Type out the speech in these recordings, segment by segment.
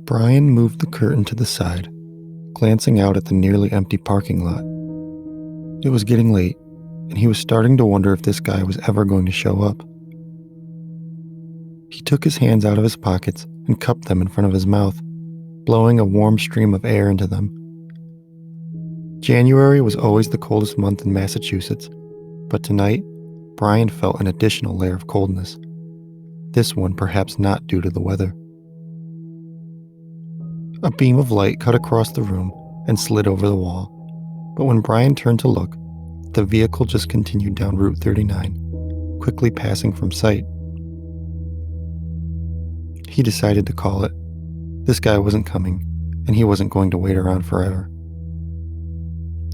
Brian moved the curtain to the side, glancing out at the nearly empty parking lot. It was getting late, and he was starting to wonder if this guy was ever going to show up. He took his hands out of his pockets and cupped them in front of his mouth, blowing a warm stream of air into them. January was always the coldest month in Massachusetts, but tonight, Brian felt an additional layer of coldness. This one perhaps not due to the weather. A beam of light cut across the room and slid over the wall, but when Brian turned to look, the vehicle just continued down Route 39, quickly passing from sight. He decided to call it. This guy wasn't coming, and he wasn't going to wait around forever.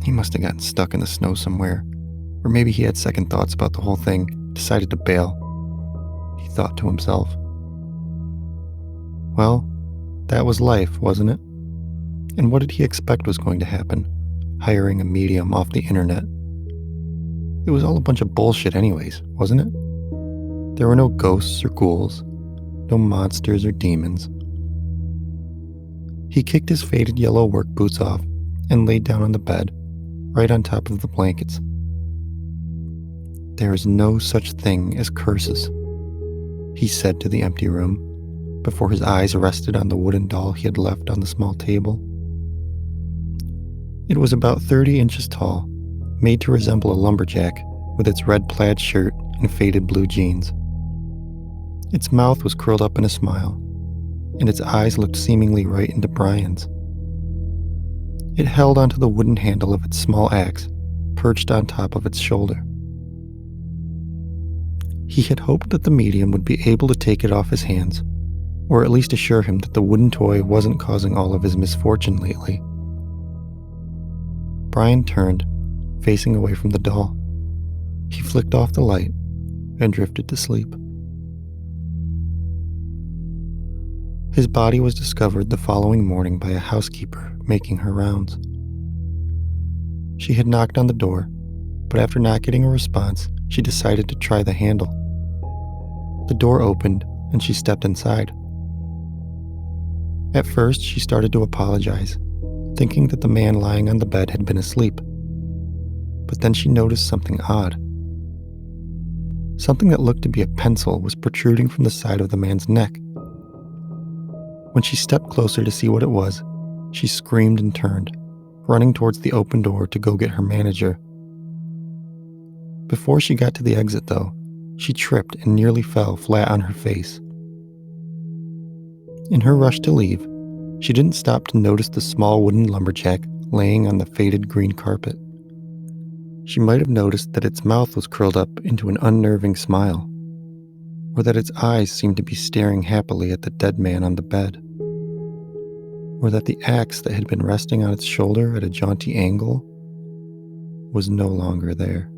He must have gotten stuck in the snow somewhere, or maybe he had second thoughts about the whole thing, decided to bail. He thought to himself. Well, that was life, wasn't it? And what did he expect was going to happen, hiring a medium off the internet? It was all a bunch of bullshit anyways, wasn't it? There were no ghosts or ghouls, no monsters or demons. He kicked his faded yellow work boots off and laid down on the bed, right on top of the blankets. There is no such thing as curses, he said to the empty room, before his eyes rested on the wooden doll he had left on the small table. It was about 30 inches tall, made to resemble a lumberjack, with its red plaid shirt and faded blue jeans. Its mouth was curled up in a smile, and its eyes looked seemingly right into Brian's. It held onto the wooden handle of its small axe, perched on top of its shoulder. He had hoped that the medium would be able to take it off his hands, or at least assure him that the wooden toy wasn't causing all of his misfortune lately. Brian turned, facing away from the doll. He flicked off the light and drifted to sleep. His body was discovered the following morning by a housekeeper making her rounds. She had knocked on the door, but after not getting a response, she decided to try the handle. The door opened and she stepped inside. At first, she started to apologize, thinking that the man lying on the bed had been asleep. But then she noticed something odd. Something that looked to be a pencil was protruding from the side of the man's neck. When she stepped closer to see what it was, she screamed and turned, running towards the open door to go get her manager. Before she got to the exit, though, she tripped and nearly fell flat on her face. In her rush to leave, she didn't stop to notice the small wooden lumberjack laying on the faded green carpet. She might have noticed that its mouth was curled up into an unnerving smile, or that its eyes seemed to be staring happily at the dead man on the bed, or that the axe that had been resting on its shoulder at a jaunty angle was no longer there.